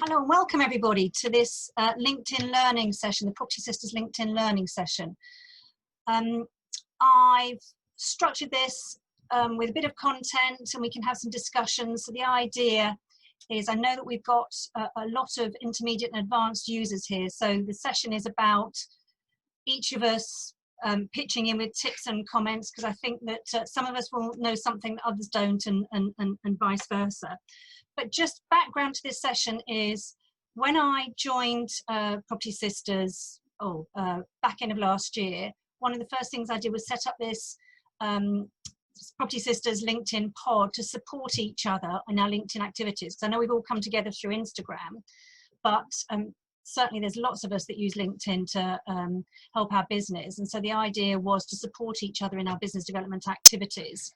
Hello and welcome everybody to this LinkedIn learning session, the Property Sisters LinkedIn learning session. I've structured this with a bit of content and we can have some discussions. So the idea is, I know that we've got a lot of intermediate and advanced users here. So the session is about each of us pitching in with tips and comments, because I think that some of us will know something that others don't, and vice versa. But just background to this session is, when I joined Property Sisters back end of last year, one of the first things I did was set up this Property Sisters LinkedIn pod to support each other in our LinkedIn activities. So I know we've all come together through Instagram, but certainly there's lots of us that use LinkedIn to help our business. And so the idea was to support each other in our business development activities.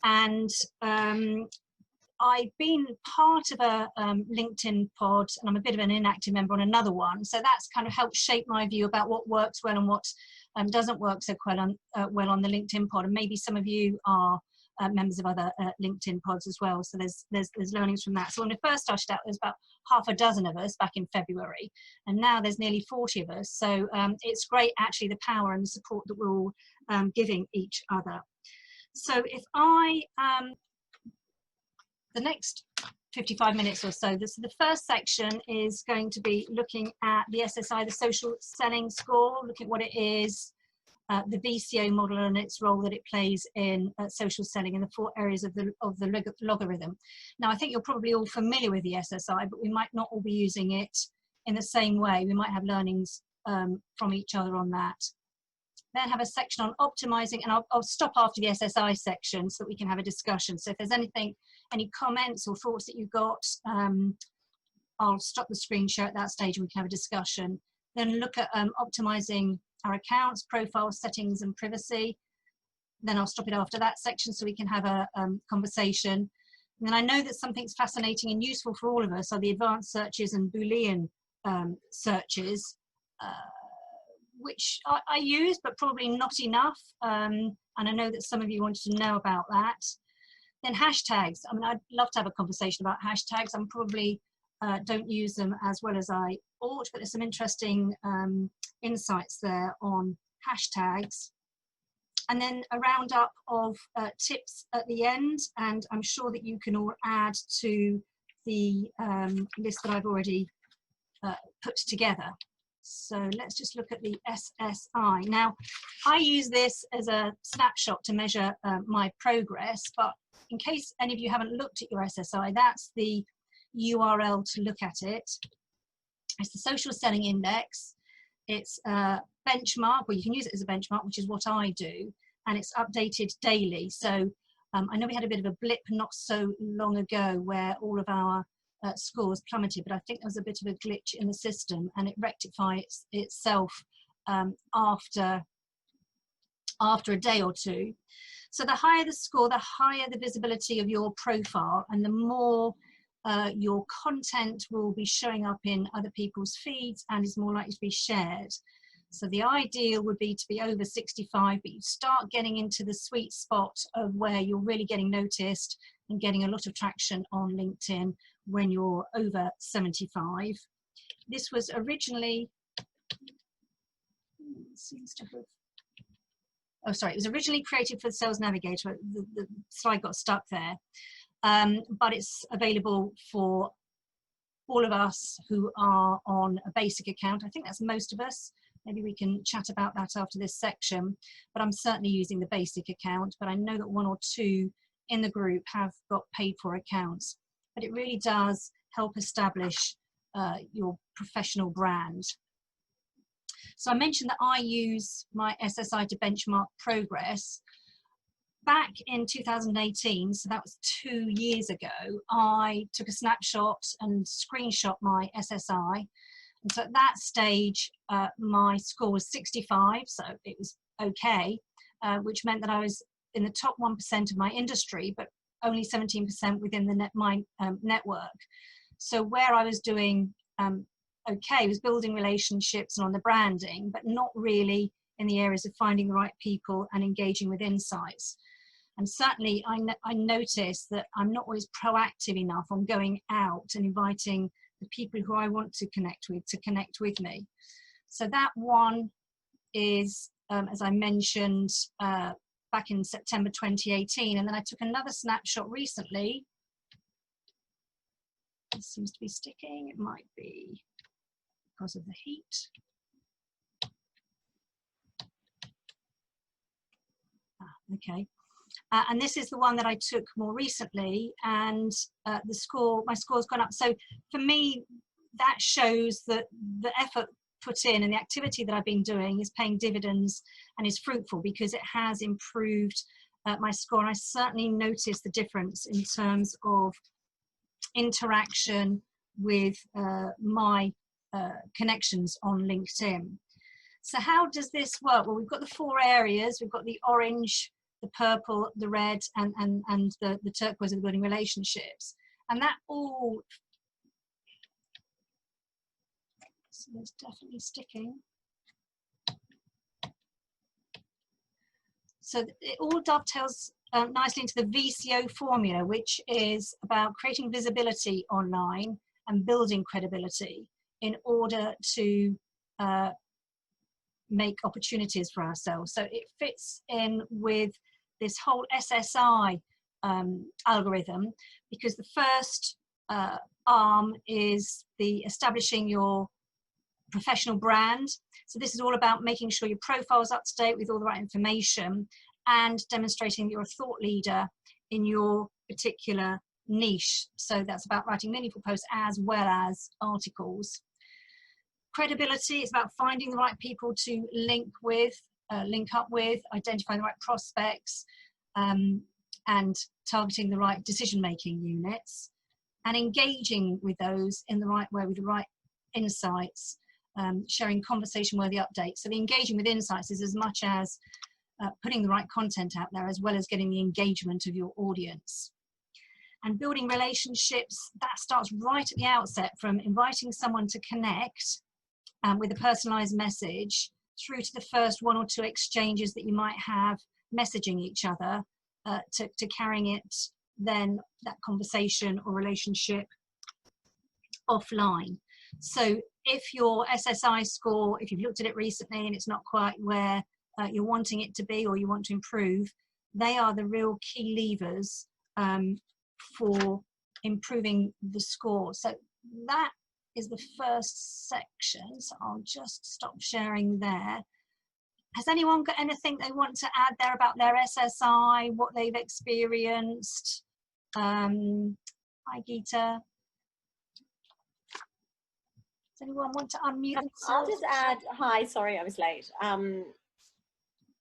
And I've been part of a LinkedIn pod, and I'm a bit of an inactive member on another one. So that's kind of helped shape my view about what works well and what doesn't work so well on the LinkedIn pod. And maybe some of you are members of other LinkedIn pods as well. So there's learnings from that. So when we first started out, there's about half a dozen of us back in February, and now there's nearly 40 of us. So it's great, actually, the power and the support that we're all giving each other. So if I the next 55 minutes or so, the first section is going to be looking at the SSI, the social selling score, looking at what it is, the VCO model and its role that it plays in social selling, in the 4 areas of the logarithm. Now, I think you're probably all familiar with the SSI, but we might not all be using it in the same way. We might have learnings from each other on that. Then have a section on optimizing, and I'll stop after the SSI section so that we can have a discussion. So if there's any comments or thoughts that you've got, I'll stop the screen share at that stage and we can have a discussion. Then look at optimizing our accounts, profiles, settings and privacy. Then I'll stop it after that section so we can have a conversation. And then I know that something's fascinating and useful for all of us are the advanced searches and Boolean searches, which I use, but probably not enough. And I know that some of you wanted to know about that. Then hashtags. I mean, I'd love to have a conversation about hashtags. I'm probably don't use them as well as I ought, but there's some interesting insights there on hashtags. And then a roundup of tips at the end, and I'm sure that you can all add to the list that I've already put together. So let's just look at the SSI. Now, I use this as a snapshot to measure my progress, but in case any of you haven't looked at your SSI, that's the URL to look at it. It's the Social Selling Index. It's a benchmark, or you can use it as a benchmark, which is what I do, and it's updated daily. So I know we had a bit of a blip not so long ago where all of our scores plummeted, but I think there was a bit of a glitch in the system and it rectified itself after a day or two. So the higher the score, the higher the visibility of your profile, and the more your content will be showing up in other people's feeds and is more likely to be shared. So the ideal would be to be over 65, but you start getting into the sweet spot of where you're really getting noticed and getting a lot of traction on LinkedIn when you're over 75. This was originally, it was originally created for the Sales Navigator. The slide got stuck there, but it's available for all of us who are on a basic account. I think that's most of us. Maybe we can chat about that after this section, but I'm certainly using the basic account, but I know that 1 or 2 in the group have got paid for accounts. But it really does help establish your professional brand. So I mentioned that I use my SSI to benchmark progress. Back in 2018, so that was 2 years ago, I took a snapshot and screenshot my SSI. And so at that stage, my score was 65, so it was okay, which meant that I was in the top 1% of my industry, but only 17% within my network. So where I was doing okay was building relationships and on the branding, but not really in the areas of finding the right people and engaging with insights. And certainly I noticed that I'm not always proactive enough on going out and inviting the people who I want to connect with me. So that one is, as I mentioned, back in September 2018. And then I took another snapshot recently. It seems to be sticking. It might be because of the heat. Okay. And this is the one that I took more recently, and my score's gone up. So for me, that shows that the effort put in and the activity that I've been doing is paying dividends and is fruitful, because it has improved my score. And I certainly noticed the difference in terms of interaction with my connections on LinkedIn. So how does this work? Well, we've got the 4 areas. We've got the orange, the purple, the red, and the turquoise of the building relationships. And that all, so it's definitely sticking. So it all dovetails nicely into the VCO formula, which is about creating visibility online and building credibility in order to make opportunities for ourselves. So it fits in with this whole SSI algorithm, because the first arm is the establishing your professional brand. So this is all about making sure your profile is up to date with all the right information and demonstrating that you're a thought leader in your particular niche. So that's about writing meaningful posts as well as articles. Credibility is about finding the right people to link up with, identifying the right prospects, and targeting the right decision-making units, and engaging with those in the right way with the right insights, sharing conversation-worthy updates. So the engaging with insights is as much as putting the right content out there, as well as getting the engagement of your audience. And building relationships, that starts right at the outset, from inviting someone to connect with a personalized message through to the first 1 or 2 exchanges that you might have messaging each other, to carrying it then, that conversation or relationship, offline. So if your SSI score, if you've looked at it recently and it's not quite where you're wanting it to be, or you want to improve, they are the real key levers for improving the score. So that is the first section. So I'll just stop sharing there. Has anyone got anything they want to add there about their SSI, what they've experienced? Hi, Geeta. Does anyone want to unmute themselves? I'll just add, hi, sorry I was late.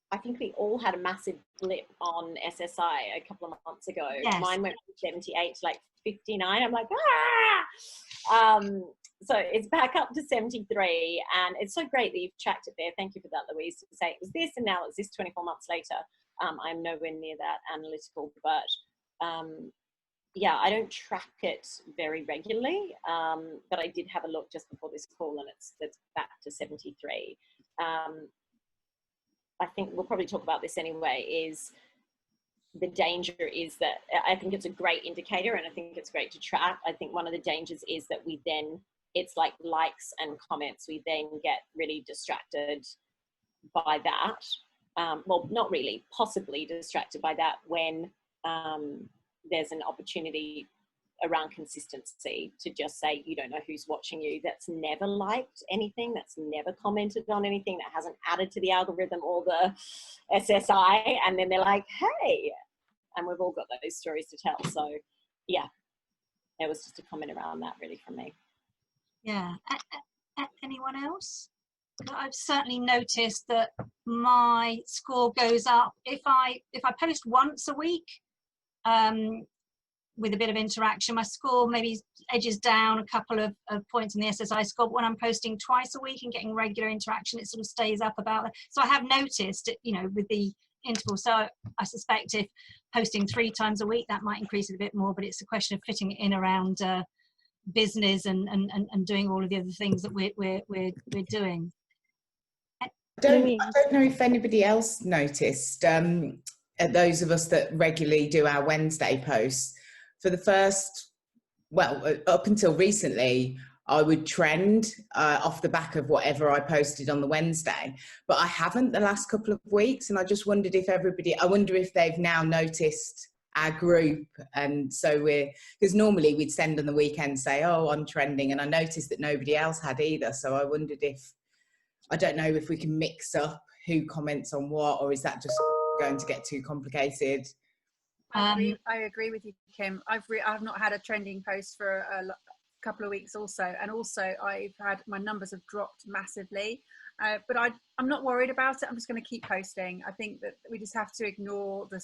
I think we all had a massive blip on SSI a couple of months ago. Yes. Mine went from 78 to like 59. I'm like, ah! So it's back up to 73, and it's so great that you've tracked it there. Thank you for that, Louise, to say it was this and now it's this 24 months later. I'm nowhere near that analytical, but yeah, I don't track it very regularly, but I did have a look just before this call, and it's back to 73. I think we'll probably talk about this anyway, is the danger is that I think it's a great indicator, and I think it's great to track. I think one of the dangers is that we then, it's like likes and comments, we then get really distracted by that. Well, not really, possibly distracted by that when there's an opportunity around consistency to just say, you don't know who's watching you, that's never liked anything, that's never commented on anything, that hasn't added to the algorithm or the SSI, and then they're like, hey, and we've all got those stories to tell. So yeah, it was just a comment around that really from me. Yeah. Anyone else? I've certainly noticed that my score goes up if I post once a week with a bit of interaction. My score maybe edges down a couple of points in the SSI score, but when I'm posting twice a week and getting regular interaction, it sort of stays up about that. So I have noticed it, you know, with the interval. So I suspect if posting 3 times a week, that might increase it a bit more, but it's a question of fitting it in around business and doing all of the other things that we're doing. I don't know if anybody else noticed, those of us that regularly do our Wednesday posts, for the first, well, up until recently, I would trend off the back of whatever I posted on the Wednesday. But I haven't the last couple of weeks. And I just wondered if I wonder if they've now noticed our group. And so because normally we'd send on the weekend, say, oh, I'm trending. And I noticed that nobody else had either. So I wondered I don't know if we can mix up who comments on what, or is that just going to get too complicated? I agree with you, Kim. I've not had a trending post for a couple of weeks also, and also I've had my numbers have dropped massively, but I'm not worried about it. I'm just going to keep posting. I think that we just have to ignore the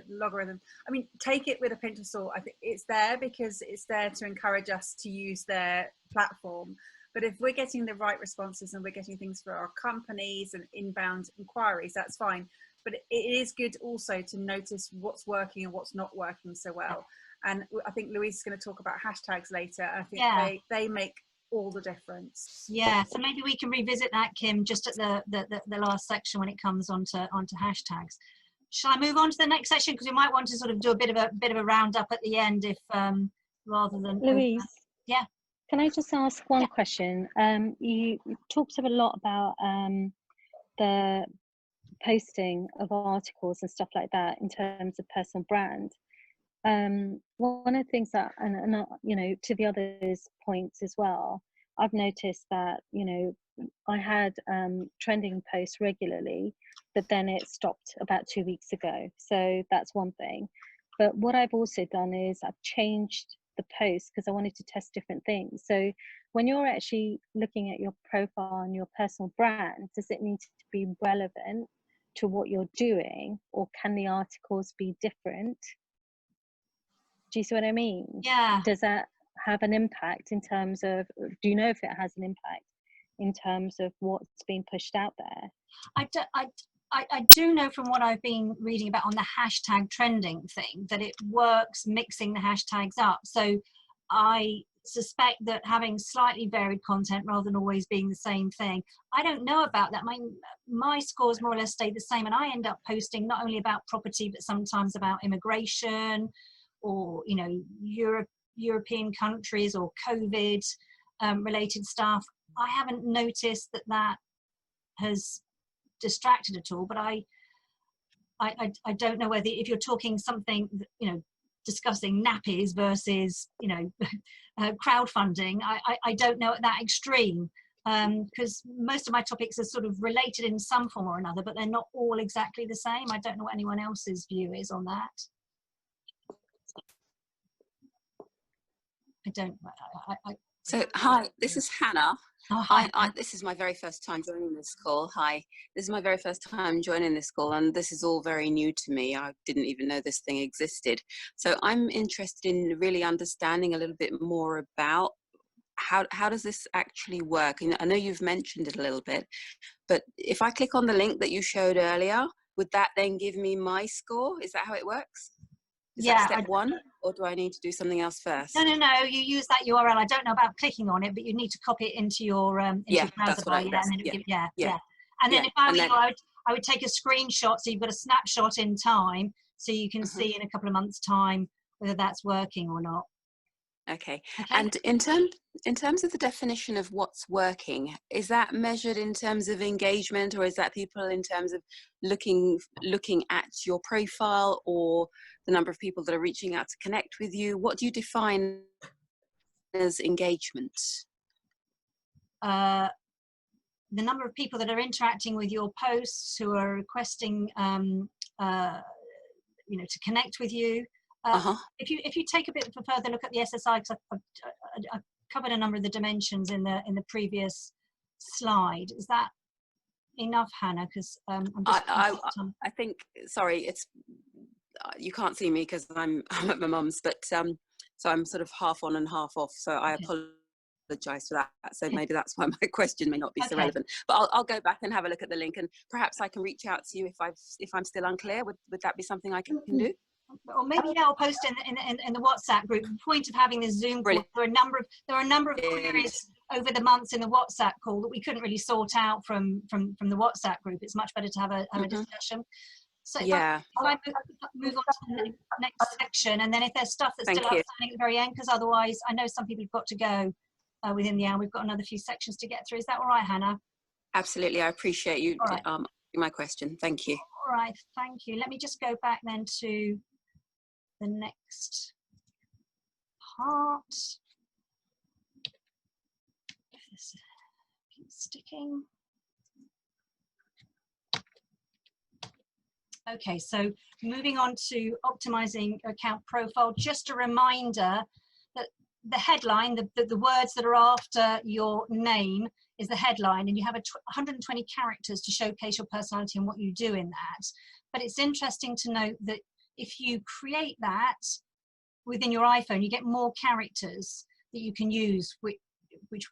logarithm. I mean, take it with a pinch of salt. I think it's there because it's there to encourage us to use their platform. But if we're getting the right responses and we're getting things for our companies and inbound inquiries, that's fine. But it is good also to notice what's working and what's not working so well. And I think Louise is going to talk about hashtags later. I think they make all the difference. Yeah, so maybe we can revisit that, Kim, just at the last section when it comes onto hashtags. Shall I move on to the next section, because we might want to sort of do a bit of a roundup at the end, if rather than Louise. Yeah. Can I just ask one question? You talked a lot about the posting of articles and stuff like that in terms of personal brand. One of the things that, and you know, to the others' points as well, I've noticed that, you know, I had trending posts regularly, but then it stopped about 2 weeks ago. So that's one thing. But what I've also done is I've changed the post because I wanted to test different things. So when you're actually looking at your profile and your personal brand, does it need to be relevant to what you're doing, or can the articles be different? Do you see what I mean? Yeah. Does that have an impact in terms of, do you know if it has an impact in terms of what's being pushed out there? I do know from what I've been reading about on the hashtag trending thing that it works mixing the hashtags up. So I suspect that having slightly varied content rather than always being the same thing, I don't know about that. My scores more or less stay the same, and I end up posting not only about property but sometimes about immigration, or, you know, European countries, or COVID related stuff. I haven't noticed that has distracted at all, but I don't know whether, if you're talking something, you know, discussing nappies versus, you know, crowdfunding, I don't know at that extreme, because most of my topics are sort of related in some form or another, but they're not all exactly the same. I don't know what anyone else's view is on that. I don't. So hi, this is Hannah. Oh, hi. This is my very first time joining this call. Hi, this is my very first time joining this call, and this is all very new to me. I didn't even know this thing existed. So I'm interested in really understanding a little bit more about how does this actually work? And I know you've mentioned it a little bit, but if I click on the link that you showed earlier, would that then give me my score? Is that how it works? Is that step one, or do I need to do something else first? No. You use that URL. I don't know about clicking on it, but you need to copy it into your your browser bar. And then And then if I were you, I would take a screenshot, so you've got a snapshot in time, so you can see in a couple of months' time whether that's working or not. Okay. And in terms of the definition of what's working, is that measured in terms of engagement, or is that people in terms of looking at your profile, or the number of people that are reaching out to connect with you? What do you define as engagement? The number of people that are interacting with your posts, who are requesting, you know, to connect with you. If you take a bit of a further look at the SSI, because I've covered a number of the dimensions in the previous slide. Is that enough, Hannah? Because I think, sorry, it's you can't see me because I'm at my mum's, but so I'm sort of half on and half off. So I apologise for that. So maybe that's why my question may not be so relevant. But I'll go back and have a look at the link, and perhaps I can reach out to you if I'm still unclear. Would that be something I can do? Or maybe I'll post in the WhatsApp group. The point of having this Zoom call, there are a number of queries over the months in the WhatsApp call that we couldn't really sort out from the WhatsApp group. It's much better to have a discussion. So if I move on to the next section, and then if there's stuff that's still outstanding at the very end, because otherwise I know some people have got to go. within the hour. We've got another few sections to get through. Is that all right, Hannah? Absolutely. I appreciate you All right. asking my question. Thank you. All right, thank you. Let me just go back then to the next part. If this keeps sticking. Okay, so moving on to optimizing account profile, just a reminder that the headline, the words that are after your name is the headline, and you have 120 characters to showcase your personality and what you do in that. But it's interesting to note that if you create that within your iPhone, you get more characters that you can use, which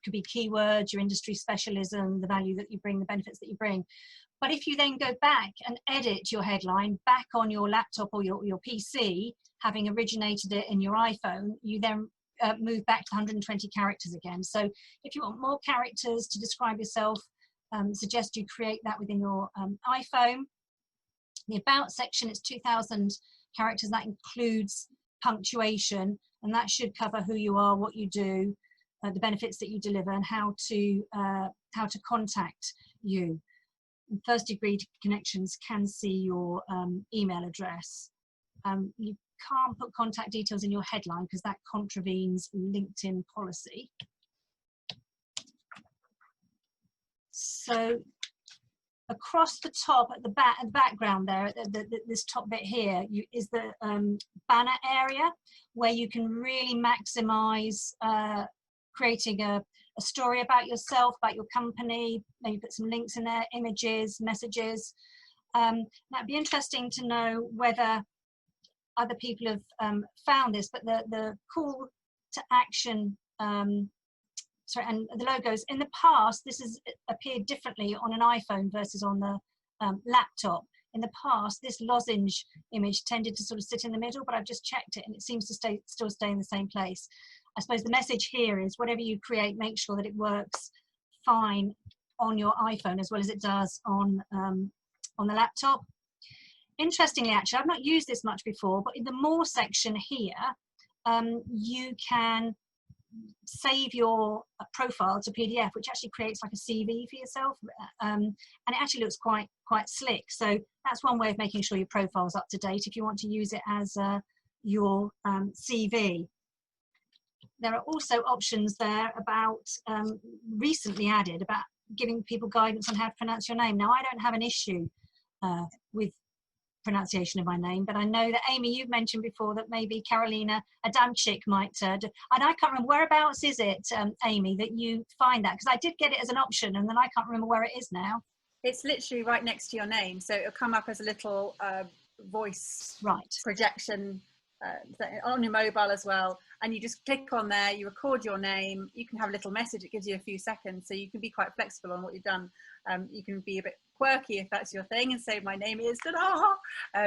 could be keywords, your industry specialism, the value that you bring, the benefits that you bring. But if you then go back and edit your headline back on your laptop or your PC, having originated it in your iPhone, you then move back to 120 characters again. So if you want more characters to describe yourself, suggest you create that within your iPhone. The About section is 2,000 characters. That includes punctuation, and that should cover who you are, what you do, the benefits that you deliver, and how to contact you. First degree connections can see your email address. You can't put contact details in your headline because that contravenes LinkedIn policy. So across the top at the background there, this top bit here is the banner area where you can really maximize creating a story about yourself, about your company, maybe put some links in there, images, messages. That'd be interesting to know whether other people have found this, but the call to action, and the logos, in the past, this has appeared differently on an iPhone versus on the laptop. In the past, this lozenge image tended to sort of sit in the middle, but I've just checked it and it seems to still stay in the same place. I suppose the message here is whatever you create, make sure that it works fine on your iPhone as well as it does on the laptop. Interestingly, actually, I've not used this much before, but in the More section here, you can save your profile to PDF, which actually creates like a CV for yourself, and it actually looks quite slick. So that's one way of making sure your profile is up to date if you want to use it as your CV. There are also options there about recently added about giving people guidance on how to pronounce your name. Now, I don't have an issue with pronunciation of my name, but I know that Amy, you've mentioned before that maybe Carolina Adamczyk might do, and I can't remember whereabouts is it, Amy, that you find that, because I did get it as an option and then I can't remember where it is now. It's literally right next to your name, so it'll come up as a little voice projection on your mobile as well, and you just click on there, you record your name, you can have a little message, it gives you a few seconds, so you can be quite flexible on what you've done. You can be a bit quirky if that's your thing and say my name is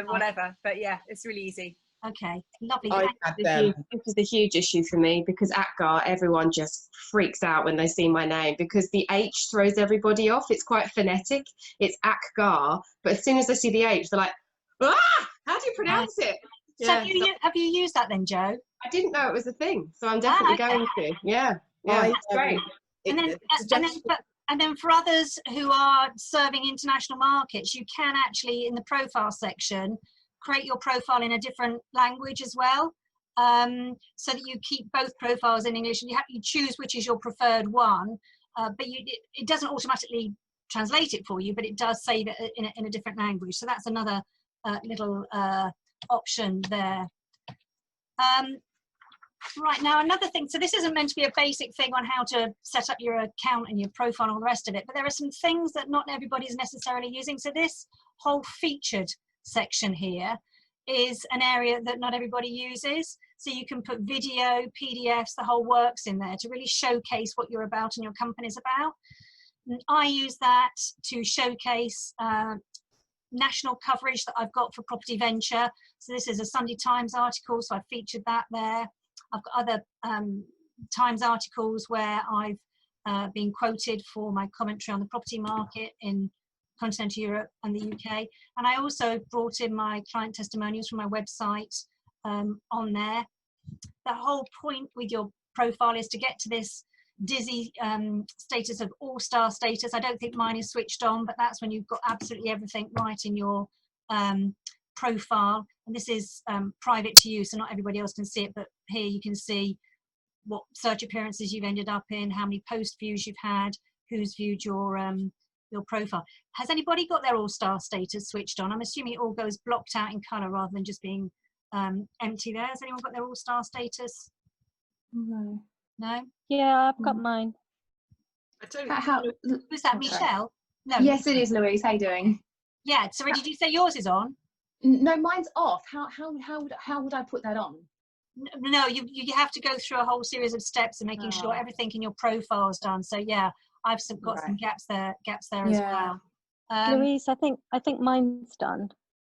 whatever, but yeah, it's really easy. Okay, lovely. This is a huge issue for me because at GAR everyone just freaks out when they see my name because the H throws everybody off. It's quite phonetic, it's ACGAR, but as soon as they see the H they're like, ah, how do you pronounce it? So have you used that then, Joe? I didn't know it was a thing, so I'm definitely going to. Yeah, that's great. And then for others who are serving international markets, you can actually, in the profile section, create your profile in a different language as well, so that you keep both profiles in English, and you choose which is your preferred one, but it doesn't automatically translate it for you, but it does save it in a different language. So that's another little option there. Right, now another thing, so this isn't meant to be a basic thing on how to set up your account and your profile and all the rest of it, but there are some things that not everybody is necessarily using. So this whole featured section here is an area that not everybody uses. So you can put video, PDFs, the whole works in there to really showcase what you're about and your company's about. And I use that to showcase national coverage that I've got for Property Venture. So this is a Sunday Times article, so I've featured that there. I've got other Times articles where I've been quoted for my commentary on the property market in continental Europe and the UK. And I also brought in my client testimonials from my website on there. The whole point with your profile is to get to this dizzy status of all-star status. I don't think mine is switched on, but that's when you've got absolutely everything right in your profile. And this is private to you, so not everybody else can see it, but here you can see what search appearances you've ended up in, how many post views you've had, who's viewed your profile. Has anybody got their all-star status switched on? I'm assuming it all goes blocked out in color rather than just being empty there. Has anyone got their all-star status? No. No? Yeah, I've got mine. I don't. Who's that, Michelle? No. Yes, it is, Louise. How you doing? Yeah, sorry, did you say yours is on? No, mine's off. How would I put that on? No, you have to go through a whole series of steps and making sure everything in your profile is done. So yeah, I've got some gaps there as well. Louise, I think mine's done.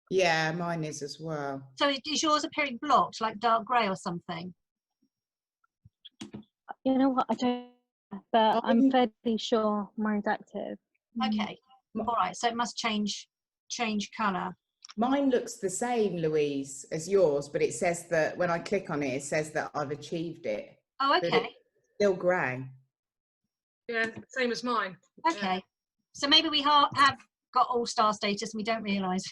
Yeah, mine is as well. So is yours appearing blocked, like dark grey or something? You know what, I don't, but I'm fairly sure mine's active. Okay, all right, so it must change colour. Mine looks the same, Louise, as yours, but it says that when I click on it, it says that I've achieved it. Oh, okay. It's still grey. Yeah, same as mine. Okay, so maybe we have got all-star status and we don't realise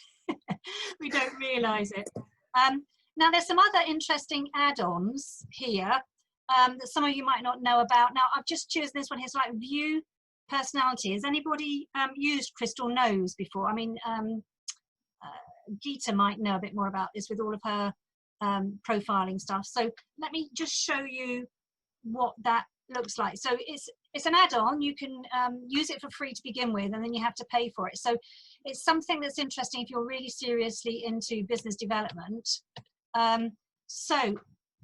we don't realise it. Now there's some other interesting add-ons here that some of you might not know about. Now I've just chosen this one here, it's like view personality. Has anybody used Crystal Knows before? I mean, Geeta might know a bit more about this with all of her profiling stuff. So let me just show you what that looks like. So it's an add-on. You can use it for free to begin with, and then you have to pay for it. So it's something that's interesting if you're really seriously into business development. So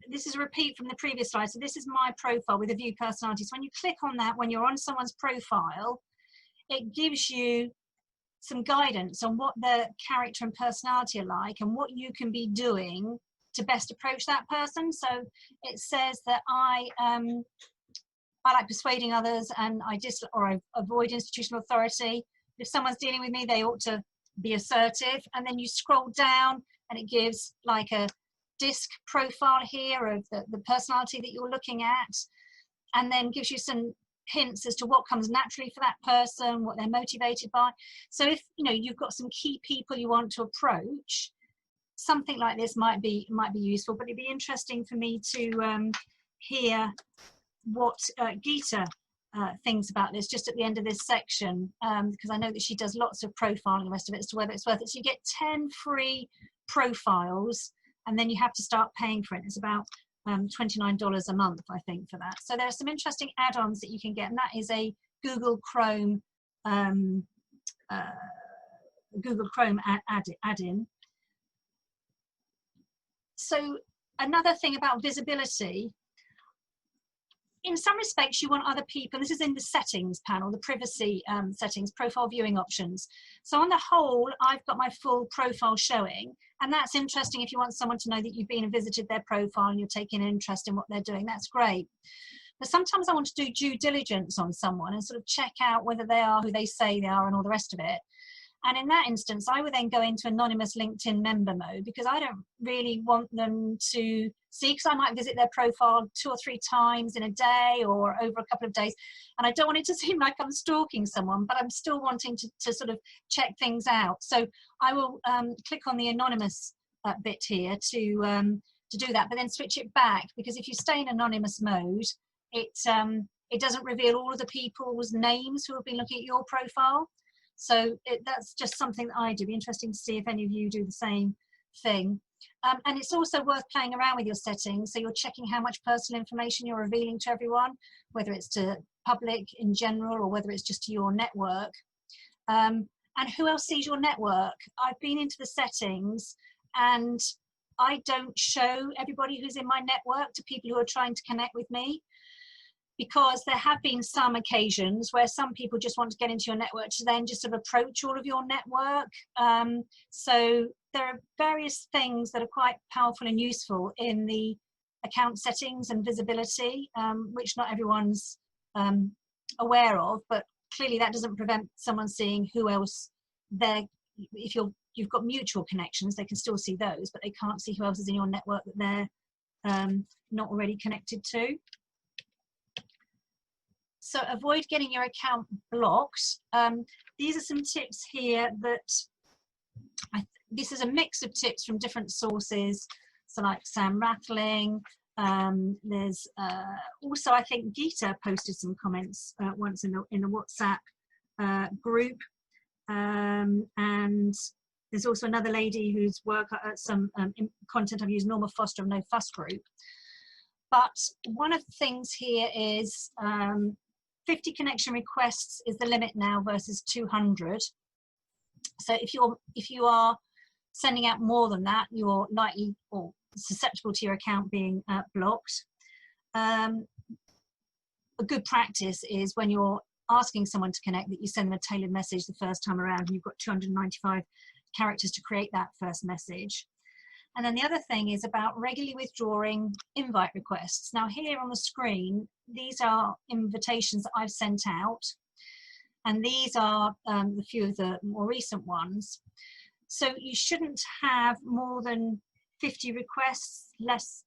this is a repeat from the previous slide. So this is my profile with a view personality. So when you click on that, when you're on someone's profile, it gives you some guidance on what their character and personality are like and what you can be doing to best approach that person. So it says that I like persuading others, and I avoid institutional authority. If someone's dealing with me, they ought to be assertive. And then you scroll down and it gives like a disc profile here of the personality that you're looking at, and then gives you some hints as to what comes naturally for that person, what they're motivated by. So if you've got some key people you want to approach, something like this might be useful. But it'd be interesting for me to hear what Geeta thinks about this just at the end of this section, because I know that she does lots of profiling and the rest of it as to whether it's worth it. So you get 10 free profiles, and then you have to start paying for it. It's about $29 a month, I think, for that. So there are some interesting add-ons that you can get, and that is a Google Chrome add-in. So another thing about visibility, in some respects you want other people, this is in the settings panel, the privacy settings, profile viewing options. So on the whole, I've got my full profile showing, and that's interesting if you want someone to know that you've been and visited their profile and you're taking an interest in what they're doing. That's great. But sometimes I want to do due diligence on someone and sort of check out whether they are who they say they are and all the rest of it. And in that instance, I would then go into anonymous LinkedIn member mode, because I don't really want them to see, because I might visit their profile 2 or 3 times in a day or over a couple of days. And I don't want it to seem like I'm stalking someone, but I'm still wanting to sort of check things out. So I will click on the anonymous bit here to do that, but then switch it back, because if you stay in anonymous mode, it doesn't reveal all of the people's names who have been looking at your profile. So that's just something that I do. It'd be interesting to see if any of you do the same thing. And it's also worth playing around with your settings. So you're checking how much personal information you're revealing to everyone, whether it's to public in general or whether it's just to your network. And who else sees your network? I've been into the settings and I don't show everybody who's in my network to people who are trying to connect with me, because there have been some occasions where some people just want to get into your network to then just sort of approach all of your network. So there are various things that are quite powerful and useful in the account settings and visibility, which not everyone's aware of, but clearly that doesn't prevent someone seeing who else they're, if you've got mutual connections, they can still see those, but they can't see who else is in your network that they're not already connected to. So avoid getting your account blocked. These are some tips here that this is a mix of tips from different sources. So like Sam Rattling, there's also, I think Geeta posted some comments once in the WhatsApp group, and there's also another lady whose work at some content I've used, Norma Foster of No Fuss Group. But one of the things here is 50 connection requests is the limit now versus 200. So if you are sending out more than that, you're likely or susceptible to your account being blocked. A good practice is when you're asking someone to connect that you send them a tailored message the first time around, and you've got 295 characters to create that first message. And then the other thing is about regularly withdrawing invite requests. Now here on the screen, these are invitations that I've sent out, and these are a few of the more recent ones. So you shouldn't have more than 50 requests, less,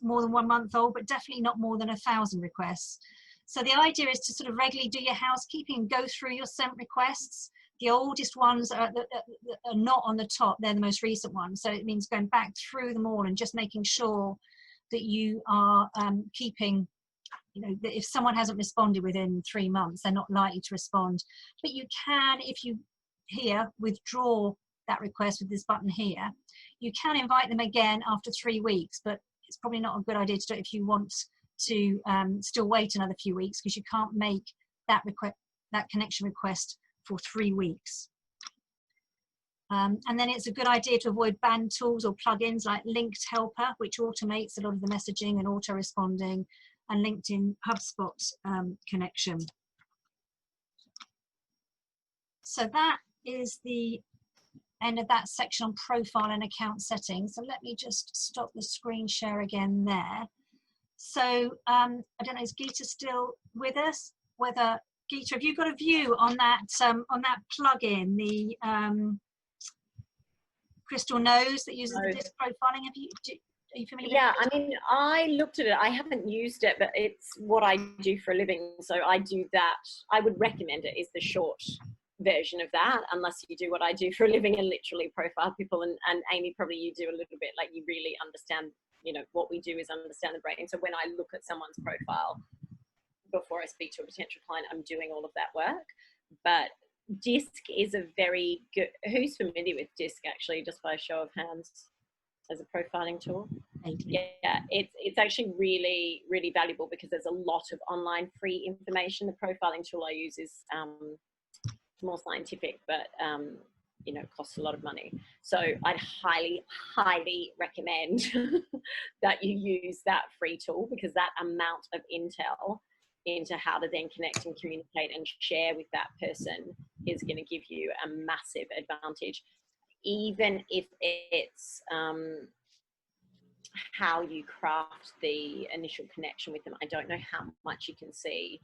more than 1 month old, but definitely not more than 1,000 requests. So the idea is to sort of regularly do your housekeeping and go through your sent requests. The oldest ones are not on the top, they're the most recent ones. So it means going back through them all and just making sure that you are keeping, you know, that if someone hasn't responded within 3 months, they're not likely to respond. But you can, if you here withdraw that request with this button here, you can invite them again after 3 weeks, but it's probably not a good idea to do it if you want to still wait another few weeks, because you can't make that connection request for 3 weeks. And then it's a good idea to avoid banned tools or plugins like Linked Helper, which automates a lot of the messaging and auto-responding, and LinkedIn HubSpot connection. So that is the end of that section on profile and account settings. So let me just stop the screen share again there. So I don't know, is Geeta still with us? Whether Geeta, have you got a view on that plugin, the Crystal Nose that uses the disc profiling? Are you familiar with it? Yeah, I mean, I looked at it. I haven't used it, but it's what I do for a living. So I do that. I would recommend it is the short version of that, unless you do what I do for a living and literally profile people. And Amy, probably you do a little bit, like you really understand, you know, what we do is understand the brain. So when I look at someone's profile before I speak to a potential client, I'm doing all of that work. But DISC is a very good, who's familiar with DISC actually, just by a show of hands, as a profiling tool? Yeah, it's actually really, really valuable because there's a lot of online free information. The profiling tool I use is more scientific, but you know, costs a lot of money. So I'd highly, highly recommend that you use that free tool, because that amount of intel into how to then connect and communicate and share with that person is going to give you a massive advantage, even if it's how you craft the initial connection with them. I don't know how much you can see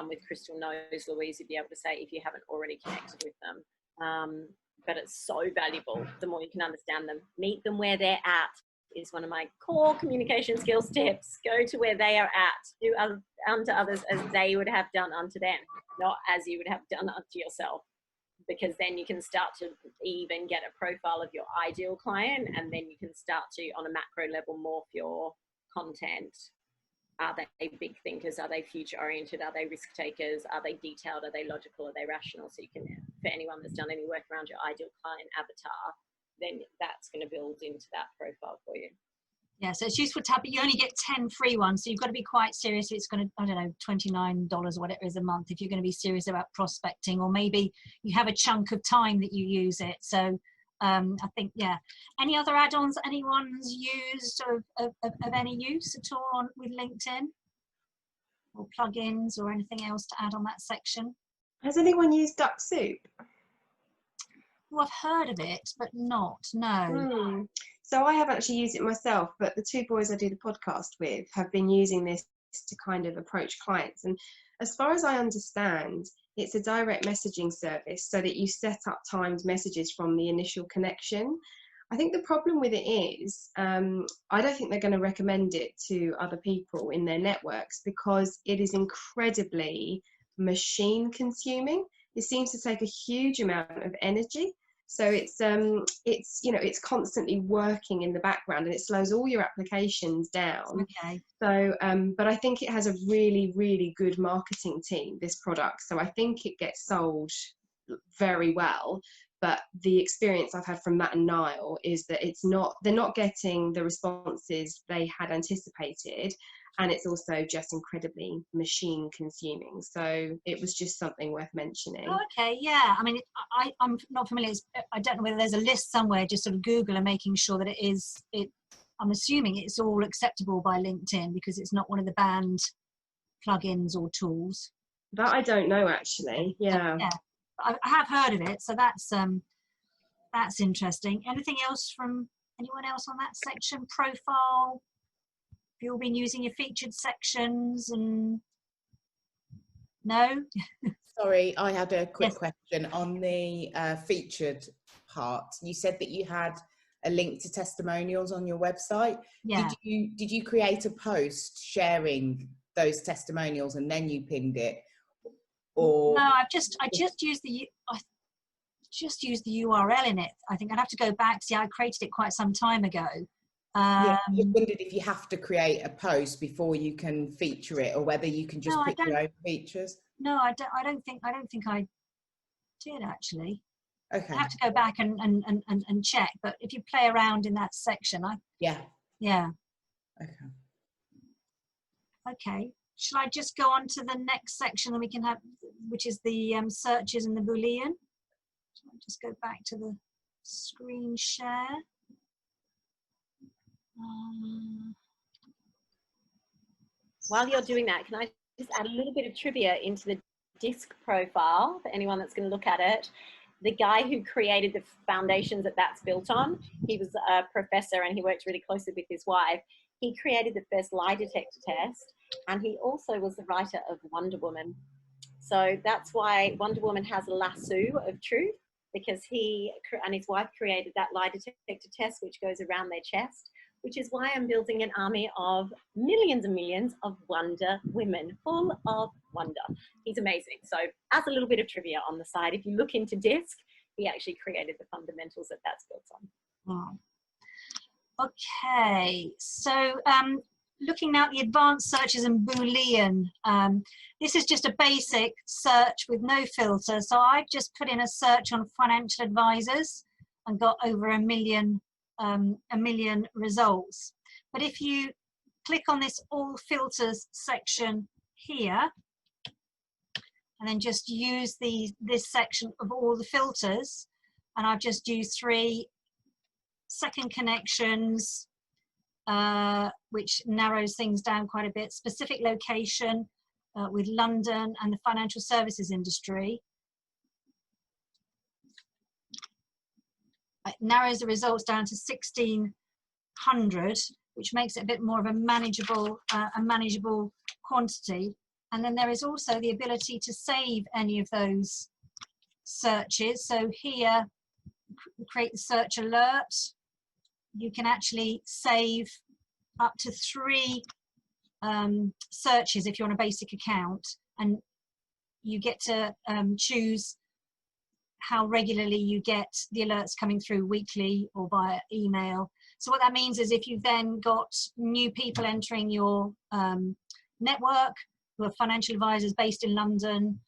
with Crystal Nose, Louise, you'd be able to say if you haven't already connected with them. But it's so valuable. The more you can understand them, meet them where they're at is one of my core communication skills tips. Go to where they are at. Do unto others as they would have done unto them, not as you would have done unto yourself. Because then you can start to even get a profile of your ideal client, and then you can start to, on a macro level, morph your content. Are they big thinkers? Are they future oriented? Are they risk takers? Are they detailed? Are they logical? Are they rational? So you can, for anyone that's done any work around your ideal client avatar, then that's going to build into that profile for you. Yeah, so it's useful to have, but you only get 10 free ones. So you've got to be quite serious. It's going to, I don't know, $29 or whatever it is a month if you're going to be serious about prospecting, or maybe you have a chunk of time that you use it. So I think, yeah. Any other add-ons anyone's used of any use at all with LinkedIn, or plugins or anything else to add on that section? Has anyone used Duck Soup? Well, I've heard of it, but not, no. So I haven't actually used it myself, but the two boys I do the podcast with have been using this to kind of approach clients. And as far as I understand, it's a direct messaging service so that you set up timed messages from the initial connection. I think the problem with it is, I don't think they're going to recommend it to other people in their networks because it is incredibly machine consuming. It seems to take a huge amount of energy. So it's you know, it's constantly working in the background and it slows all your applications down. Okay. So, but I think it has a really, really good marketing team, this product. So I think it gets sold very well. But the experience I've had from Matt and Niall is that they're not getting the responses they had anticipated, and it's also just incredibly machine consuming. So it was just something worth mentioning. Oh, okay, yeah. I mean, I'm not familiar. I don't know whether there's a list somewhere, just sort of Google and making sure that I'm assuming it's all acceptable by LinkedIn because it's not one of the banned plugins or tools. That I don't know, actually. Yeah. Yeah. I have heard of it, so that's interesting. Anything else from anyone else on that section? Profile. Have you all been using your featured sections? And no. Sorry, I had a quick Yes. question on the featured part. You said that you had a link to testimonials on your website. Yeah. Did you create a post sharing those testimonials and then you pinned it? Or No, I just used the URL in it. I think I'd have to go back. See, I created it quite some time ago. Yeah, I just wondered if you have to create a post before you can feature it, or whether you can just put your own features. No, I don't think I did actually. Okay. I have to go back and check. But if you play around in that section, Yeah. Okay. Okay. Shall I just go on to the next section that we can have, which is the searches and the Boolean? Shall I just go back to the screen share? While you're doing that, can I just add a little bit of trivia into the DISC profile for anyone that's going to look at it? The guy who created the foundations that that's built on, he was a professor and he worked really closely with his wife. He created the first lie detector test, and he also was the writer of Wonder Woman. So that's why Wonder Woman has a lasso of truth, because he and his wife created that lie detector test, which goes around their chest, which is why I'm building an army of millions and millions of Wonder Women, full of wonder. He's amazing. So as a little bit of trivia on the side, if you look into DISC, he actually created the fundamentals that that's built on. Wow. Okay, so looking now at the advanced searches and Boolean, this is just a basic search with no filter. So I just put in a search on financial advisors and got over a million results. But if you click on this all filters section here, and then just use this section of all the filters, and I've just used 3 second connections, which narrows things down quite a bit. Specific location with London and the financial services industry. It narrows the results down to 1,600, which makes it a bit more of a manageable quantity. And then there is also the ability to save any of those searches. So here, create the search alert. You can actually save up to 3 searches if you're on a basic account, and you get to choose how regularly you get the alerts coming through, weekly or via email. So what that means is if you've then got new people entering your network who are financial advisors based in London,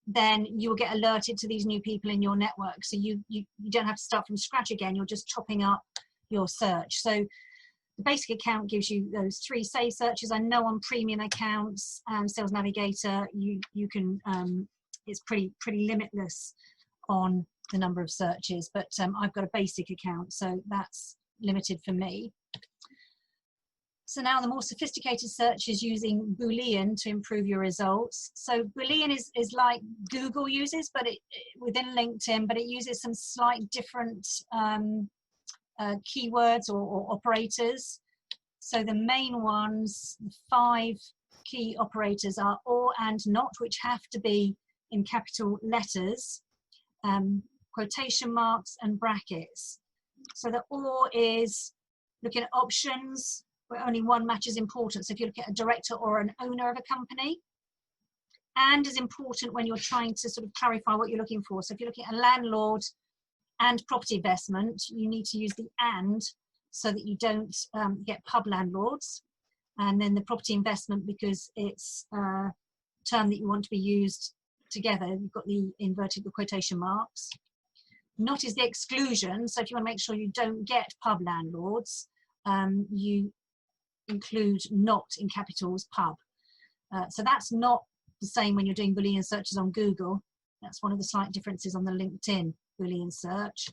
then you'll get alerted to these new people in your network. So you don't have to start from scratch again, you're just topping up your search. So the basic account gives you those 3 save searches. I know on premium accounts and Sales Navigator, you can, it's pretty limitless on the number of searches, but I've got a basic account, so that's limited for me. So now the more sophisticated search is using Boolean to improve your results. So Boolean is like Google uses, but within LinkedIn, but it uses some slight different keywords or operators. So the main ones, 5 key operators are or and not, which have to be in capital letters. quotation marks and brackets. So the or is looking at options where only one match is important. So if you look at a director or an owner of a company, and is important when you're trying to sort of clarify what you're looking for. So if you're looking at a landlord and property investment, you need to use the and so that you don't get pub landlords. And then the property investment, because it's a term that you want to be used together, you've got the inverted quotation marks. Not is the exclusion. So if you want to make sure you don't get pub landlords, you include not in capitals pub. So that's not the same when you're doing Boolean searches on Google. That's one of the slight differences on the LinkedIn Boolean search.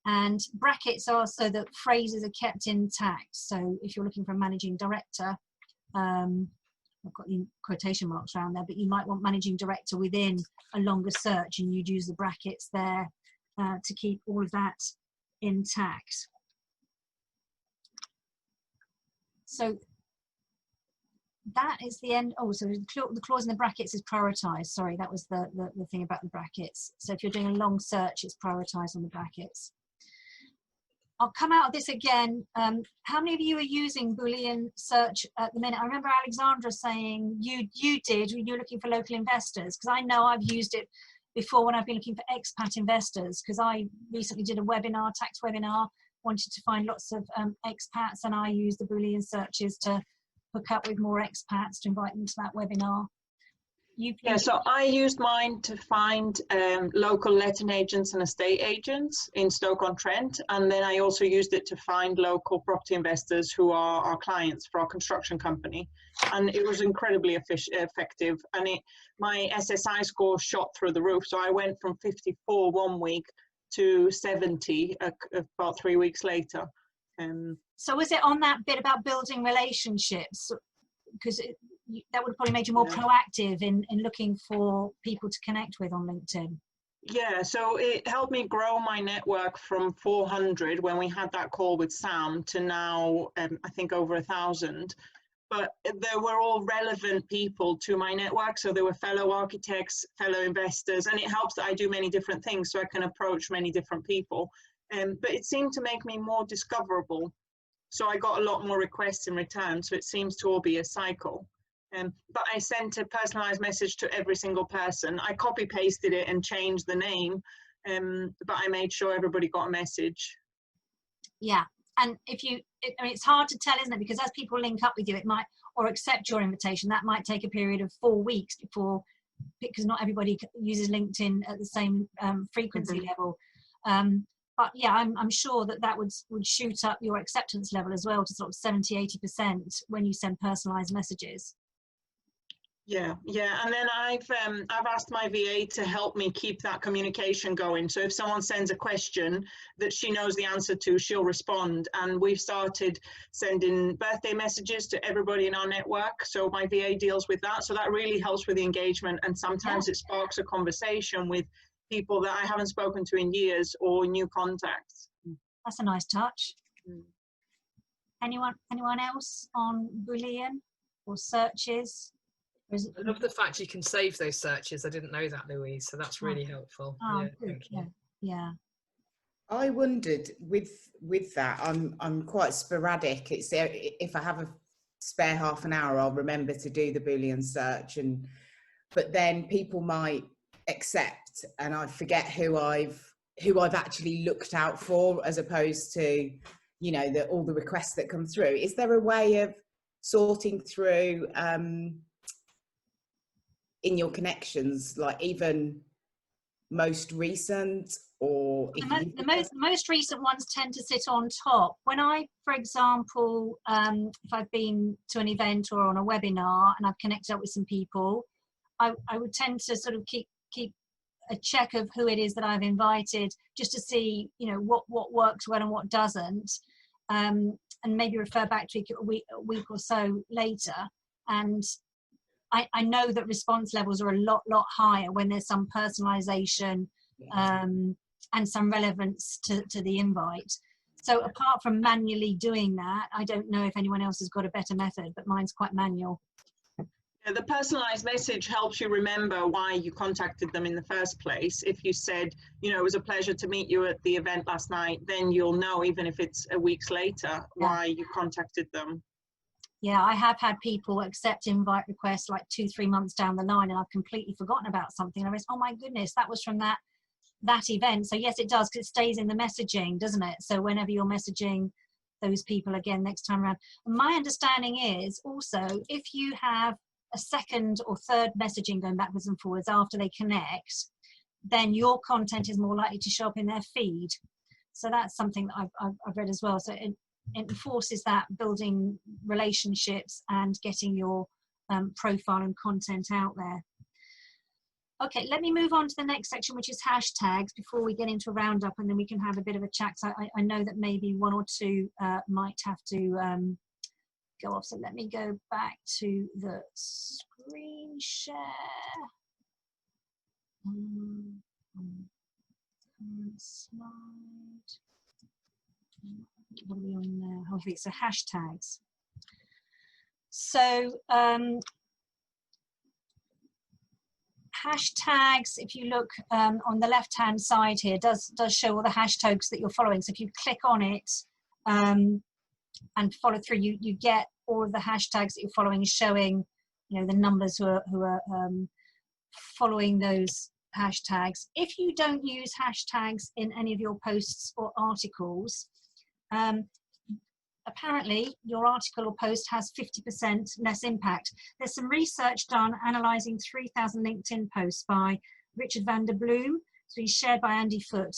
And brackets are so that phrases are kept intact. So if you're looking for a managing director, I've got the quotation marks around there, but you might want managing director within a longer search, and you'd use the brackets there to keep all of that intact. So that is the end. Oh, so the clause in the brackets is prioritized. Sorry, that was the thing about the brackets. So if you're doing a long search, it's prioritized on the brackets. I'll come out of this again. How many of you are using Boolean search at the minute? I remember Alexandra saying you did when you were looking for local investors, because I know I've used it before when I've been looking for expat investors, because I recently did a webinar, tax webinar, wanted to find lots of expats, and I used the Boolean searches to hook up with more expats to invite them to that webinar. Yeah, so I used mine to find local letting agents and estate agents in Stoke-on-Trent, and then I also used it to find local property investors who are our clients for our construction company, and it was incredibly effective, and my SSI score shot through the roof. So I went from 54 1 week to 70 about 3 weeks later. So was it on that bit about building relationships? Because that would have probably made you more proactive in looking for people to connect with on LinkedIn. Yeah, so it helped me grow my network from 400 when we had that call with Sam to now, I think over 1,000. But they were all relevant people to my network. So they were fellow architects, fellow investors, and it helps that I do many different things so I can approach many different people. But it seemed to make me more discoverable. So I got a lot more requests in return. So it seems to all be a cycle. But I sent a personalized message to every single person. I copy pasted it and changed the name, but I made sure everybody got a message. Yeah, and I mean, it's hard to tell, isn't it? Because as people link up with you, it might, or accept your invitation, that might take a period of 4 weeks before, because not everybody uses LinkedIn at the same frequency level. But yeah, I'm sure that would shoot up your acceptance level as well to sort of 70–80% when you send personalized messages. Yeah, and then I've asked my VA to help me keep that communication going. So if someone sends a question that she knows the answer to, she'll respond. And we've started sending birthday messages to everybody in our network. So my VA deals with that. So that really helps with the engagement. And sometimes it sparks a conversation with people that I haven't spoken to in years or new contacts. That's a nice touch. Anyone else on Boolean or searches? I love the fact you can save those searches. I didn't know that, Louise, so that's really helpful. Oh, good. Yeah. I wondered with that, I'm quite sporadic. It's if I have a spare half an hour, I'll remember to do the Boolean search, but then people might accept and I forget who I've actually looked out for, as opposed to, you know, all the requests that come through. Is there a way of sorting through in your connections, like even most recent, or the most recent ones tend to sit on top. When I, for example, if I've been to an event or on a webinar and I've connected up with some people, I would tend to sort of keep a check of who it is that I've invited, just to see, you know, what works well and what doesn't, and maybe refer back to a week or so later. And I know that response levels are a lot higher when there's some personalization and some relevance to the invite. So apart from manually doing that, I don't know if anyone else has got a better method, but mine's quite manual. Yeah, the personalized message helps you remember why you contacted them in the first place. If you said, you know, it was a pleasure to meet you at the event last night, then you'll know, even if it's a week later, why you contacted them. Yeah, I have had people accept invite requests like 2-3 months down the line, and I've completely forgotten about something. And I was, oh my goodness, that was from that event. So yes, it does, because it stays in the messaging, doesn't it? So whenever you're messaging those people again next time around. And my understanding is also, if you have a second or third messaging going backwards and forwards after they connect, then your content is more likely to show up in their feed. So that's something that I've read as well. So it enforces that building relationships and getting your profile and content out there. Okay, let me move on to the next section, which is hashtags, before we get into a roundup, and then we can have a bit of a chat. So I know that maybe one or two might have to go off. So let me go back to the screen share. Slide. What are we on there? Oh, here, so hashtags. So hashtags, if you look on the left hand side here, does show all the hashtags that you're following. So if you click on it and follow through, you get all of the hashtags that you're following, showing, you know, the numbers who are following those hashtags. If you don't use hashtags in any of your posts or articles, apparently your article or post has 50% less impact. There's some research done analysing 3,000 LinkedIn posts by Richard van der Bloom. So he's shared by Andy Foote.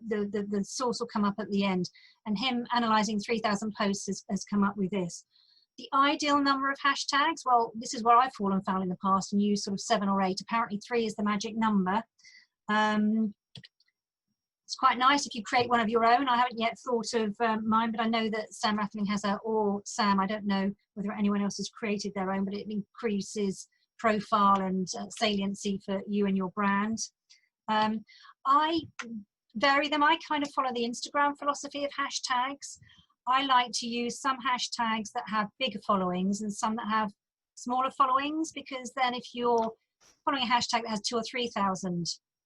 The source will come up at the end. And him analysing 3,000 posts has come up with this. The ideal number of hashtags, well, this is where I've fallen foul in the past and used sort of 7 or 8. Apparently 3 is the magic number. It's quite nice if you create one of your own. I haven't yet thought of mine, but I know that Sam Rathling has or Sam, I don't know whether anyone else has created their own, but it increases profile and saliency for you and your brand. I vary them. I kind of follow the Instagram philosophy of hashtags. I like to use some hashtags that have bigger followings and some that have smaller followings, because then if you're following a hashtag that has 2,000 or 3,000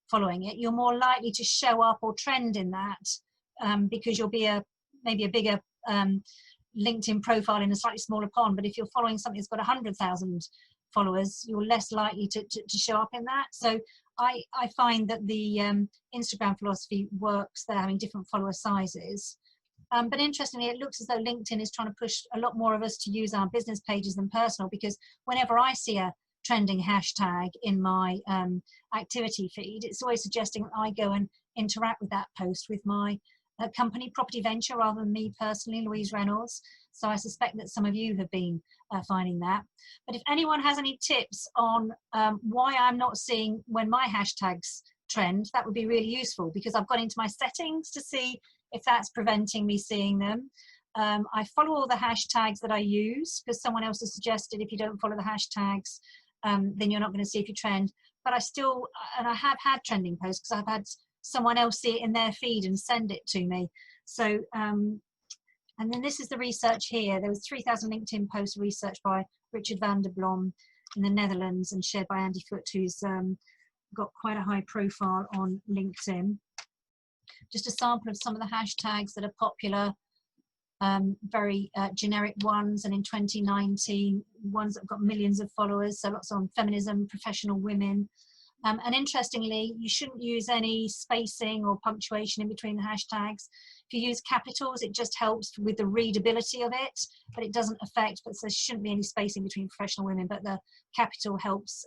following it, you're more likely to show up or trend in that because you'll be maybe a bigger LinkedIn profile in a slightly smaller pond. But if you're following something that's got 100,000 followers, you're less likely to show up in that. So I find that the Instagram philosophy works there, having different follower sizes. But interestingly, it looks as though LinkedIn is trying to push a lot more of us to use our business pages than personal, because whenever I see a trending hashtag in my activity feed, it's always suggesting that I go and interact with that post with my company Property Venture rather than me personally, Louise Reynolds. So I suspect that some of you have been finding that. But if anyone has any tips on why I'm not seeing when my hashtags trend, that would be really useful, because I've gone into my settings to see if that's preventing me seeing them. I follow all the hashtags that I use, because someone else has suggested if you don't follow the hashtags, then you're not going to see if you trend. But I still, and I have had trending posts because I've had someone else see it in their feed and send it to me. So, and then this is the research here. There was 3,000 LinkedIn posts researched by Richard van der Bloom in the Netherlands and shared by Andy Foote, who's got quite a high profile on LinkedIn. Just a sample of some of the hashtags that are popular, very generic ones, and in 2019 ones that have got millions of followers, so lots on feminism, professional women, and interestingly, you shouldn't use any spacing or punctuation in between the hashtags. If you use capitals, it just helps with the readability of it, but it doesn't affect, but there shouldn't be any spacing between professional women, but the capital helps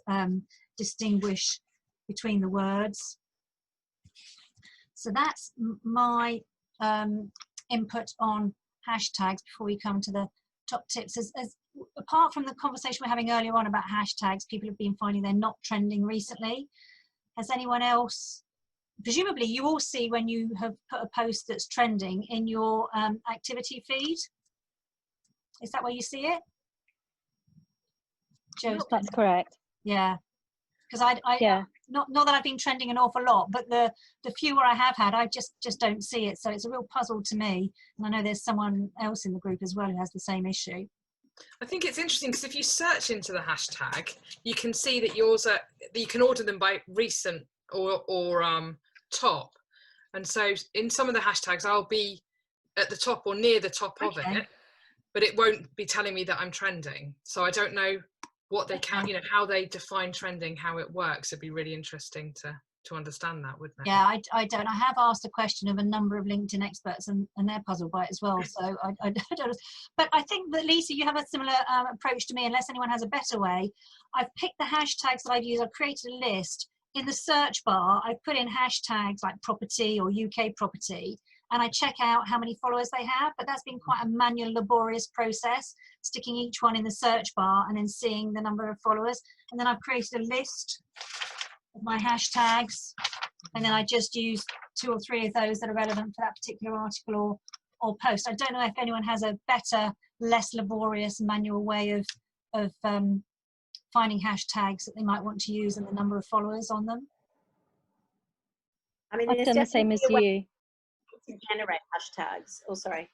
distinguish between the words. So that's my input on hashtags before we come to the top tips. Apart from the conversation we're having earlier on about hashtags, people have been finding they're not trending recently. Has anyone else, presumably you all see when you have put a post that's trending in your activity feed? Is that where you see it? Joe, that's correct. Yeah. Because not that I've been trending an awful lot, but the fewer I have had, I just don't see it. So it's a real puzzle to me. And I know there's someone else in the group as well who has the same issue. I think it's interesting because if you search into the hashtag, you can see that yours are, you can order them by recent or top. And so in some of the hashtags, I'll be at the top or near the top of it, but it won't be telling me that I'm trending. So I don't know what they count, you know, how they define trending, how it works. It'd be really interesting to understand that, wouldn't it? Yeah, I don't. I have asked a question of a number of LinkedIn experts, and they're puzzled by it as well. So I don't. But I think that, Lisa, you have a similar approach to me, unless anyone has a better way. I've picked the hashtags that I've used. I've created a list. In the search bar, I put in hashtags like property or UK property, and I check out how many followers they have. But that's been quite a manual, laborious process, sticking each one in the search bar and then seeing the number of followers. And then I've created a list of my hashtags, and then I just use 2 or 3 of those that are relevant for that particular article or post. I don't know if anyone has a better, less laborious manual way of finding hashtags that they might want to use and the number of followers on them. I mean, I've done the same as you. To generate hashtags. Oh, sorry.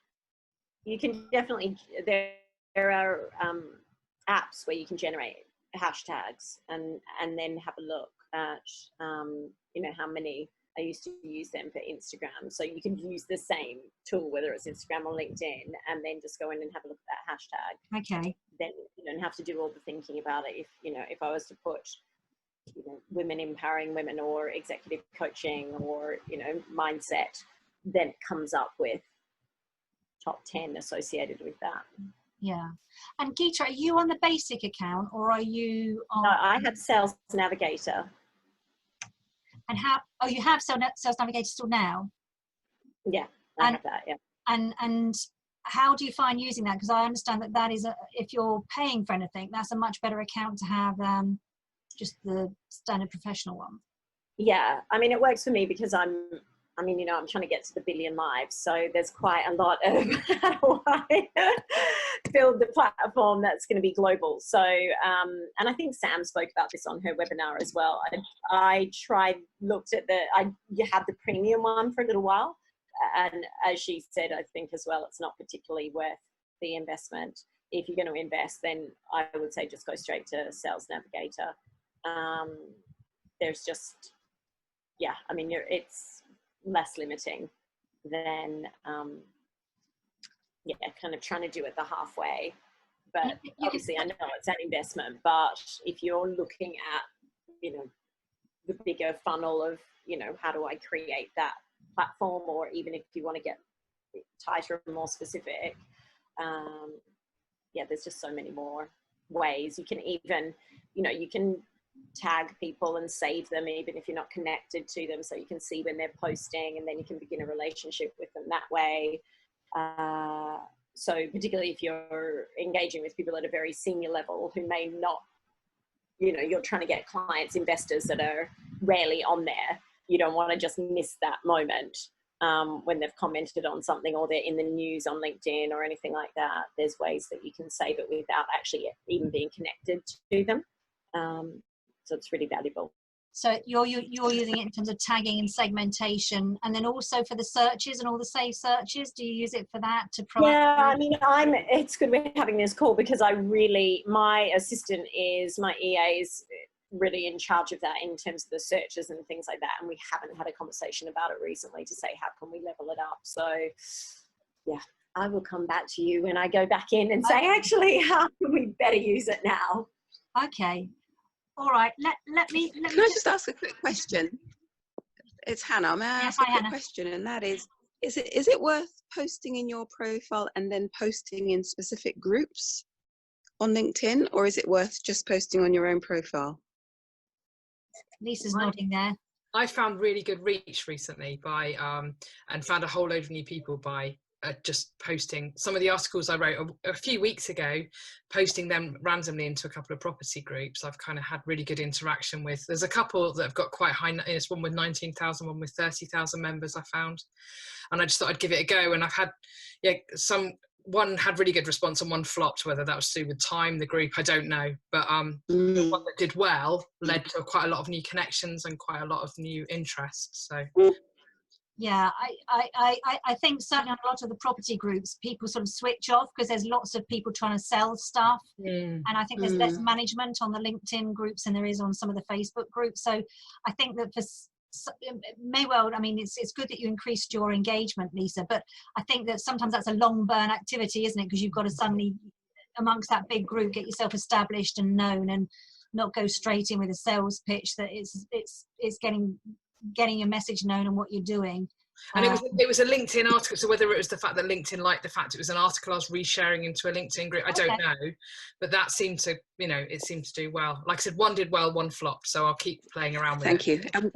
You can definitely, there are apps where you can generate hashtags and then have a look at you know, how many. I used to use them for Instagram, so you can use the same tool, whether it's Instagram or LinkedIn, and then just go in and have a look at that hashtag. Okay. Then you don't have to do all the thinking about it. If you know, if I was to put, you know, women empowering women or executive coaching or, you know, mindset, then it comes up with top 10 associated with that. Yeah. And Geeta, are you on the basic account or are you on? No, I have Sales Navigator. And how? Oh, you have Sales Navigator still now? Yeah, I have that. Yeah. And how do you find using that? Because I understand that is if you're paying for anything, that's a much better account to have than just the standard professional one. Yeah, I mean, it works for me because I'm trying to get to the 1 billion lives. So there's quite a lot of how do I build the platform that's going to be global. So, and I think Sam spoke about this on her webinar as well. I you had the premium one for a little while. And as she said, I think as well, it's not particularly worth the investment. If you're going to invest, then I would say just go straight to Sales Navigator. There's just, yeah, I mean, it's less limiting than kind of trying to do it the halfway. But obviously I know it's an investment, but if you're looking at, you know, the bigger funnel of, you know, how do I create that platform, or even if you want to get tighter and more specific, there's just so many more ways. You can even, you know, you can tag people and save them even if you're not connected to them, so you can see when they're posting, and then you can begin a relationship with them that way. So particularly if you're engaging with people at a very senior level who may not, you know, you're trying to get clients, investors that are rarely on there, you don't want to just miss that moment when they've commented on something or they're in the news on LinkedIn or anything like that. There's ways that you can save it without actually even being connected to them. So it's really valuable. So you're using it in terms of tagging and segmentation, and then also for the searches and all the saved searches. Do you use it for that to promote? Yeah, I mean, it's good we're having this call because my assistant my EA is really in charge of that in terms of the searches and things like that. And we haven't had a conversation about it recently to say, how can we level it up? So yeah, I will come back to you when I go back in and say, actually, how can we better use it now? Okay. All right, let me. Can I just ask a quick question? It's Hannah. May I ask a quick question? And that is it worth posting in your profile and then posting in specific groups on LinkedIn, or is it worth just posting on your own profile? Lisa's nodding there. I found really good reach recently by and found a whole load of new people by just posting some of the articles I wrote a few weeks ago, posting them randomly into a couple of property groups. I've kind of had really good interaction with. There's a couple that have got quite high. There's one with 19,000, one with 30,000 members I found, and I just thought I'd give it a go. And I've had, one had really good response and one flopped. Whether that was to do with time, the group, I don't know. But the one that did well led to quite a lot of new connections and quite a lot of new interests. So Yeah, I think certainly on a lot of the property groups, people sort of switch off because there's lots of people trying to sell stuff. And I think there's less management on the LinkedIn groups than there is on some of the Facebook groups. So I think that I mean, it's good that you increased your engagement, Lisa, but I think that sometimes that's a long burn activity, isn't it? Because you've got to suddenly, amongst that big group, get yourself established and known, and not go straight in with a sales pitch that it's getting your message known and what you're doing. And it was a LinkedIn article, so whether it was the fact that LinkedIn liked the fact it was an article I was resharing into a LinkedIn group, I don't know, but that seemed to, you know, it seemed to do well. Like I said, one did well, one flopped, so I'll keep playing around with it. Thank you. And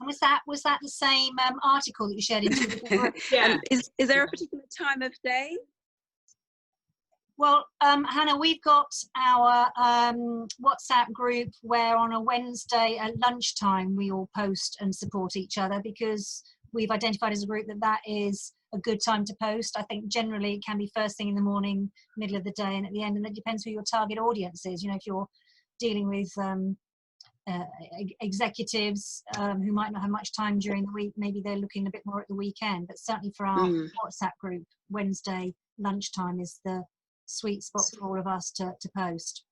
was that the same article that you shared into the group? Yeah. Is there a particular time of day? Well, Hannah, we've got our WhatsApp group where on a Wednesday at lunchtime we all post and support each other, because we've identified as a group that is a good time to post. I think generally it can be first thing in the morning, middle of the day, and at the end, and it depends who your target audience is. You know, if you're dealing with executives who might not have much time during the week, maybe they're looking a bit more at the weekend. But certainly for our WhatsApp group, Wednesday lunchtime is the sweet spot for all of us to post.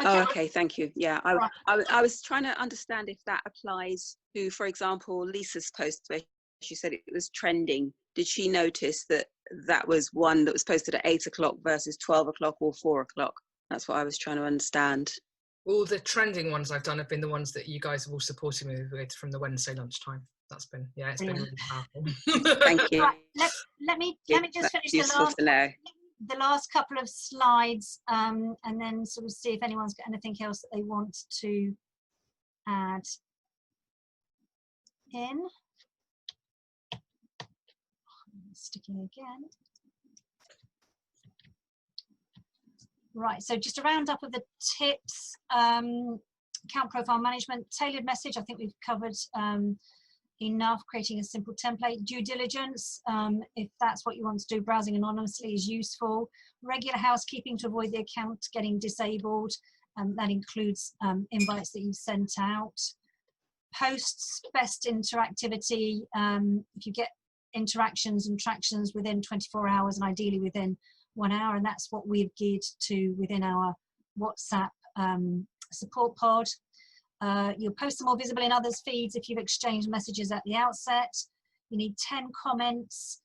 Okay. Oh, okay, thank you. Yeah, I was trying to understand if that applies to, for example, Lisa's post where she said it was trending. Did she notice that that was one that was posted at 8 o'clock versus 12 o'clock or 4 o'clock? That's what I was trying to understand. All the trending ones I've done have been the ones that you guys have all supported me with from the Wednesday lunchtime. That's been, yeah, it's been really powerful. Thank you. Right, let me just finish the last couple of slides, and then sort of see if anyone's got anything else that they want to add in. Sticking again. Right, so just a roundup of the tips. Account profile management, tailored message, I think we've covered enough. Creating a simple template. Due diligence, if that's what you want to do, browsing anonymously is useful. Regular housekeeping to avoid the account getting disabled. That includes invites that you've sent out. Posts, best interactivity. If you get interactions and tractions within 24 hours and ideally within 1 hour, and that's what we've geared to within our WhatsApp support pod. You'll post them more visible in others' feeds if you've exchanged messages at the outset. You need 10 comments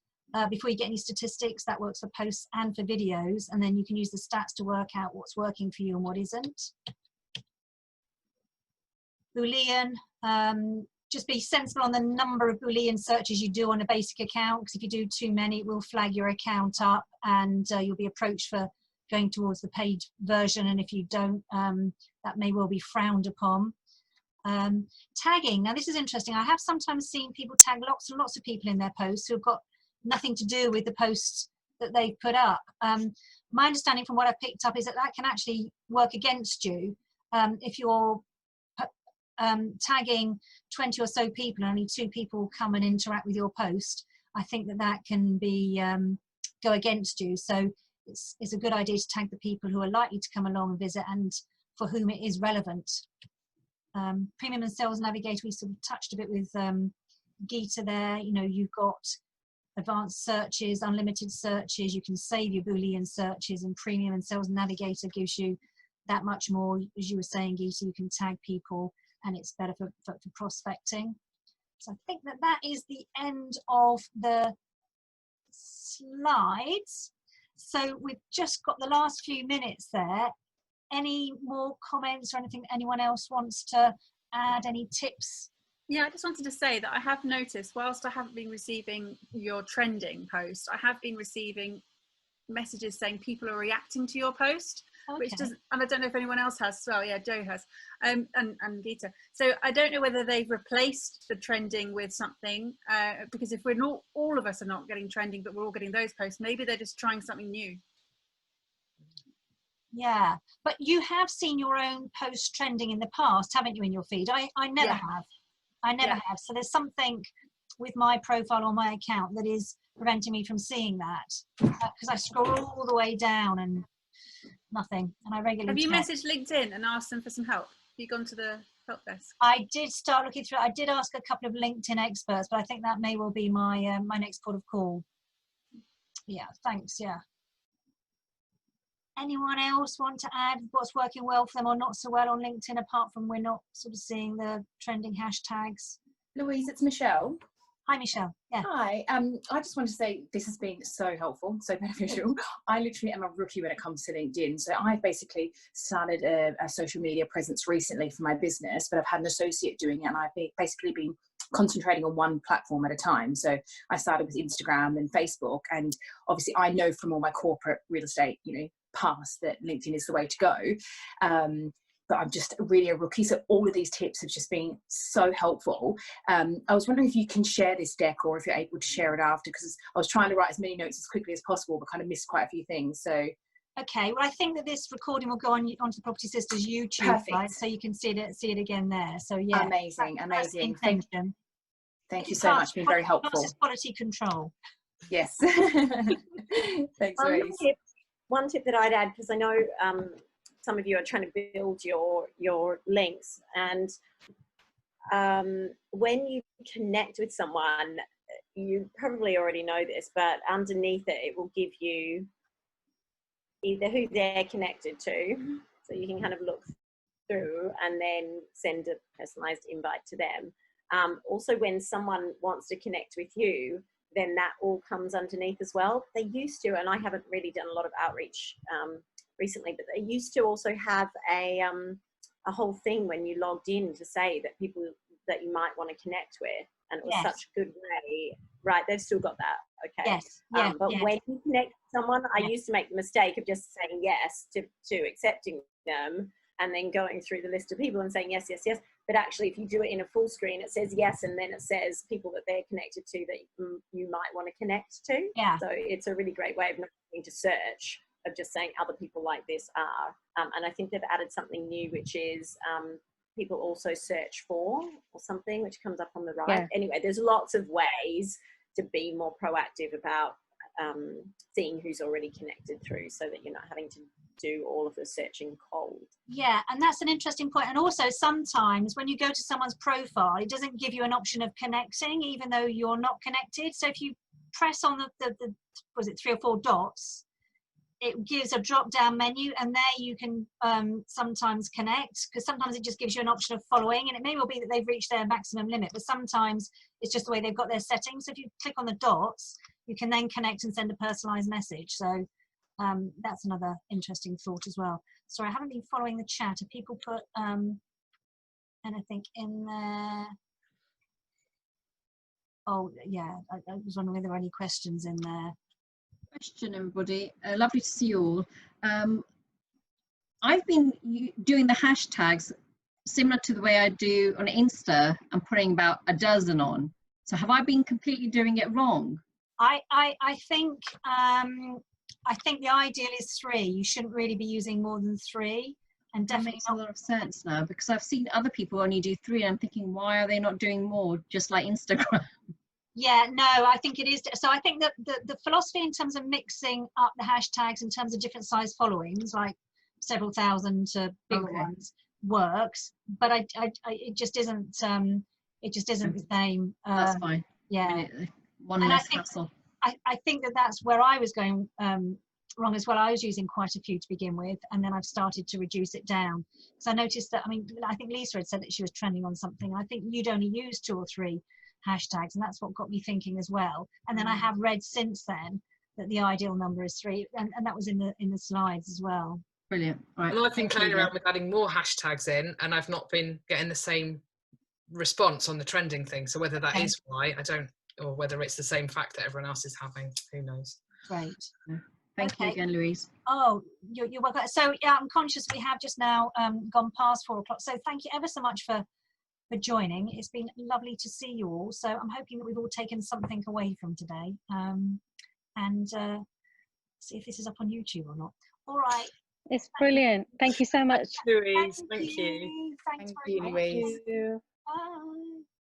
before you get any statistics. That works for posts and for videos, and then you can use the stats to work out what's working for you and what isn't. Boolean, just be sensible on the number of Boolean searches you do on a basic account, because if you do too many, it will flag your account up and you'll be approached for going towards the paid version, and if you don't, that may well be frowned upon. Tagging, now this is interesting. I have sometimes seen people tag lots and lots of people in their posts who have got nothing to do with the posts that they've put up. My understanding from what I've picked up is that can actually work against you if you're tagging 20 or so people and only 2 people come and interact with your post. I think that can be go against you. So it's a good idea to tag the people who are likely to come along and visit and for whom it is relevant. Premium and Sales Navigator, we sort of touched a bit with Geeta there. You know, you've got advanced searches, unlimited searches. You can save your Boolean searches, and Premium and Sales Navigator gives you that much more. As you were saying, Geeta, you can tag people and it's better for prospecting. So I think that is the end of the slides. So we've just got the last few minutes there. Any more comments or anything anyone else wants to add? Any tips? Yeah, I just wanted to say that I have noticed, whilst I haven't been receiving your trending post, I have been receiving messages saying people are reacting to your post, which doesn't, and I don't know if anyone else has as well. Yeah, Joe has, and Geeta. So I don't know whether they've replaced the trending with something, because if we're not, all of us are not getting trending, but we're all getting those posts, maybe they're just trying something new. Yeah, but you have seen your own post trending in the past, haven't you, in your feed? I never have. I never have. So there's something with my profile on my account that is preventing me from seeing that, because I scroll all the way down and nothing. And I regularly have you messaged LinkedIn and asked them for some help? you gone to the help desk? I did start looking through. I did ask a couple of LinkedIn experts, but I think that may well be my my next port of call. Yeah, thanks. Yeah. Anyone else want to add what's working well for them or not so well on LinkedIn, apart from we're not sort of seeing the trending hashtags? Louise, it's Michelle. Hi, Michelle. Yeah. Hi. I just want to say this has been so helpful, so beneficial. I literally am a rookie when it comes to LinkedIn. So I basically started a social media presence recently for my business, but I've had an associate doing it, and I've basically been concentrating on one platform at a time. So I started with Instagram and Facebook, and obviously I know from all my corporate real estate, past that LinkedIn is the way to go. But I'm just really a rookie. So all of these tips have just been so helpful. I was wondering if you can share this deck or if you're able to share it after, because I was trying to write as many notes as quickly as possible, but kind of missed quite a few things. So. Okay, well, I think that this recording will go onto the Property Sisters YouTube, Perfect. right? So you can see it again there. So yeah. Amazing, amazing. Thank you so much. Been very helpful. Quality control. Yes. Thanks, Louise. One tip that I'd add, because I know some of you are trying to build your links, and when you connect with someone, you probably already know this, but underneath it will give you either who they're connected to, so you can kind of look through and then send a personalized invite to them. Also, when someone wants to connect with you, then that all comes underneath as well. They used to, and I haven't really done a lot of outreach recently, but they used to also have a whole thing when you logged in to say that people that you might want to connect with, and it was such a good way. Right, they've still got that. Okay. Yes. Yeah. But when you connect with someone, I used to make the mistake of just saying yes to accepting them, and then going through the list of people and saying yes, yes, yes. But actually, if you do it in a full screen, it says yes, and then it says people that they're connected to that you might want to connect to. Yeah. So it's a really great way of not having to search, of just saying other people like this are. And I think they've added something new, which is people also search for or something, which comes up on the right. Yeah. Anyway, there's lots of ways to be more proactive about seeing who's already connected through, so that you're not having to do all of the searching cold. Yeah, and that's an interesting point. And also sometimes when you go to someone's profile, it doesn't give you an option of connecting, even though you're not connected. So if you press on the was it 3 or 4 dots, it gives a drop down menu, and there you can sometimes connect, because sometimes it just gives you an option of following, and it may well be that they've reached their maximum limit, but sometimes it's just the way they've got their settings. So if you click on the dots, you can then connect and send a personalized message. So that's another interesting thought as well. Sorry, I haven't been following the chat. Have people put anything in there? Oh yeah, I was wondering if there were any questions in there. Question, everybody. Lovely to see you all. I've been doing the hashtags similar to the way I do on Insta. I'm putting about a dozen on. So have I been completely doing it wrong? I think the ideal is 3. You shouldn't really be using more than 3, and that definitely makes a lot of sense now, because I've seen other people only do 3, and I'm thinking, why are they not doing more, just like Instagram? Yeah, no, I think it is. So I think that the philosophy in terms of mixing up the hashtags in terms of different size followings, like several thousand to bigger ones, works, but it just isn't the same. That's fine. Yeah. I mean, one less hassle. I think that's where I was going wrong as well. I was using quite a few to begin with, and then I've started to reduce it down. So I noticed that, I think Lisa had said that she was trending on something. I think you'd only use 2 or 3 hashtags, and that's what got me thinking as well. And then I have read since then that the ideal number is 3, and that was in the slides as well. Brilliant. Right. And I've been playing around with adding more hashtags in, and I've not been getting the same response on the trending thing. So whether that is why, I don't, or whether it's the same fact that everyone else is having, who knows. Great. Thank you again, Louise. Oh, you're welcome. So yeah, I'm conscious we have just now gone past 4 o'clock. So thank you ever so much for joining. It's been lovely to see you all. So I'm hoping that we've all taken something away from today, and see if this is up on YouTube or not. All right. It's brilliant. Thank you so much. Louise, thank you. Thanks Thank you, Louise. Bye.